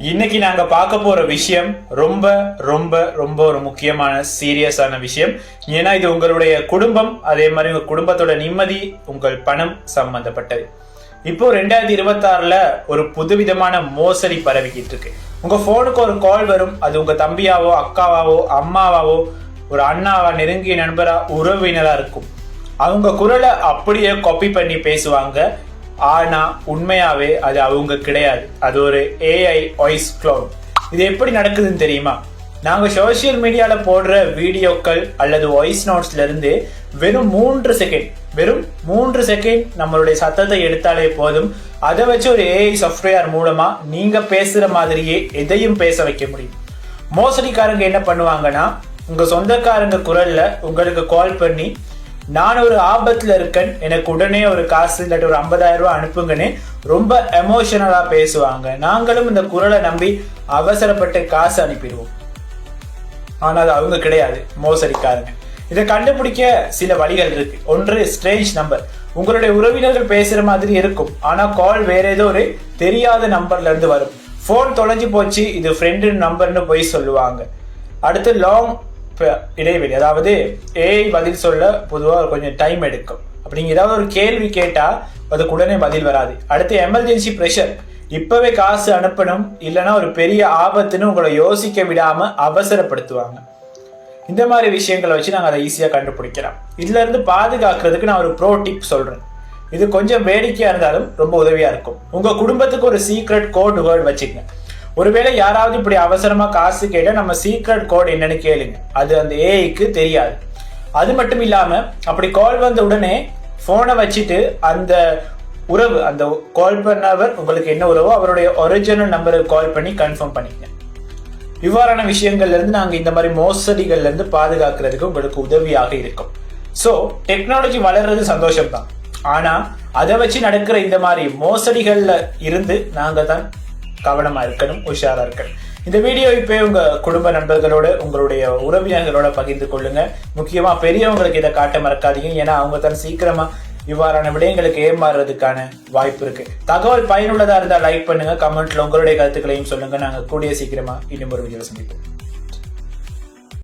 இன்னைக்கு நாங்க பார்க்க போற விஷயம் ரொம்ப ரொம்ப ரொம்ப ஒரு முக்கியமான சீரியஸான விஷயம். ஏன்னா இது உங்களுடைய குடும்பம், அதே மாதிரி உங்க குடும்பத்தோட நிம்மதி, உங்கள் பணம் சம்பந்தப்பட்டது. இப்போ 2026ல ஒரு புதுவிதமான மோசடி பரவிக்கிட்டு இருக்கு. உங்க போனுக்கு ஒரு கால் வரும். அது உங்க தம்பியாவோ, அக்காவாவோ, அம்மாவாவோ, ஒரு அண்ணாவா, நெருங்கிய நண்பரா, உறவினரா இருக்கும். அவங்க குரலை அப்படியே காப்பி பண்ணி பேசுவாங்க. ஆனா உண்மையாவே அது அவங்க கிடையாது. அது ஒரு AI வாய்ஸ் க்ளோன். இது எப்படி நடக்குதுன்னு தெரியுமா? நாங்க சோசியல் மீடியால போடுற வீடியோக்கள் அல்லது வாய்ஸ் நோட்ஸ்ல இருந்து வெறும் 3 செகண்ட் நம்மளுடைய சத்தத்தை எடுத்தாலே போதும். அதை வச்சு ஒரு AI சாஃப்ட்வேர் மூலமா நீங்க பேசுற மாதிரியே எதையும் பேச வைக்க முடியும். மோசடிக்காரங்க என்ன பண்ணுவாங்கன்னா, உங்க சொந்தக்காரங்க குரல்ல உங்களுக்கு கால் பண்ணி, நான் ஒரு ஆபத்துல இருக்கேன், எனக்கு உடனே ஒரு காசு இல்லாட்டி ஒரு 50,000 ரூபாய் அனுப்புங்கன்னு ரொம்ப எமோஷனலா பேசுவாங்க. நாங்களும் இந்த குரலை நம்பி அவசரப்பட்டு காசு அனுப்பிடுவோம். ஆனா அது அவங்க கிடையாது, மோசடிக்காரங்க. இதை கண்டுபிடிக்க சில வழிகள் இருக்கு. ஒன்று, ஸ்ட்ரேஞ்ச் நம்பர். உங்களுடைய உறவினர்கள் பேசுற மாதிரி இருக்கும், ஆனா கால் வேற ஏதோ ஒரு தெரியாத நம்பர்ல இருந்து வரும். போன் தொலைஞ்சு போச்சு, இது ஃப்ரெண்டு நம்பர்னு போய் சொல்லுவாங்க. அடுத்து, லாங் இடைவெளி. அதாவது AI பதில் சொல்ல பொதுவாக கொஞ்சம் டைம் எடுக்கும். அப்படிங்க ஏதாவது ஒரு கேள்வி கேட்டா அதுக்கு உடனே பதில் வராது. அடுத்து, எமர்ஜென்சி ப்ரெஷர். இப்பவே காசு அனுப்பணும், இல்லைன்னா ஒரு பெரிய ஆபத்துன்னு உங்களை யோசிக்க விடாம அவசரப்படுத்துவாங்க. இந்த மாதிரி விஷயங்களை வச்சு நாங்கள் அதை ஈஸியாக கண்டுபிடிக்கலாம். இதுல இருந்து பாதுகாக்கிறதுக்கு நான் ஒரு ப்ரோ டிப் சொல்றேன். இது கொஞ்சம் வேடிக்கையா இருந்தாலும் ரொம்ப உதவியா இருக்கும். உங்க குடும்பத்துக்கு ஒரு சீக்ரெட் கோட் வேர்ட் வச்சுக்கங்க. ஒருவேளை யாராவது இப்படி அவசரமா காசு கேட்டா நம்ம சீக்ரெட் கோட் என்னன்னு கேளுங்க. அது அந்த ஏஐக்கு தெரியாது. அது மட்டும் இல்லாம அப்படி கால் வந்த உடனே போனை வச்சுட்டு அந்த உறவு, அந்த கால் பண்ணவர் உங்களுக்கு என்ன உறவோ அவருடைய ஒரிஜினல் நம்பருக்கு கால் பண்ணி கன்ஃபார்ம் பண்ணிக்கங்க. இவ்வாறான விஷயங்கள்ல இருந்து நாங்க இந்த மாதிரி மோசடிகள்ல இருந்து பாதுகாக்கிறதுக்கு உங்களுக்கு உதவியாக இருக்கும். சோ டெக்னாலஜி வளர்றது சந்தோஷம் தான், ஆனா அதை வச்சு நடக்கிற இந்த மாதிரி மோசடிகள்ல இருந்து நாங்க தான் கவனமா இருக்கணும், உஷாரா இருக்கணும். இந்த வீடியோ இப்போ உங்க குடும்ப நண்பர்களோட, உங்களுடைய உறவினர்களோட பகிர்ந்து கொள்ளுங்க. முக்கியமா பெரியவங்களுக்கு இதை காட்ட மறக்காதீங்க. ஏன்னா அவங்க தான் சீக்கிரமா இவ்வாறான விடயங்களுக்கு ஏமாறுறதுக்கான வாய்ப்பு இருக்கு. தகவல் பயனுள்ளதா இருந்தா லைக் பண்ணுங்க, கமெண்ட்ல உங்களுடைய கருத்துக்களையும் சொல்லுங்க. நாங்க கூடிய சீக்கிரமா இன்னும் ஒரு வீடியோ சந்திப்போம்.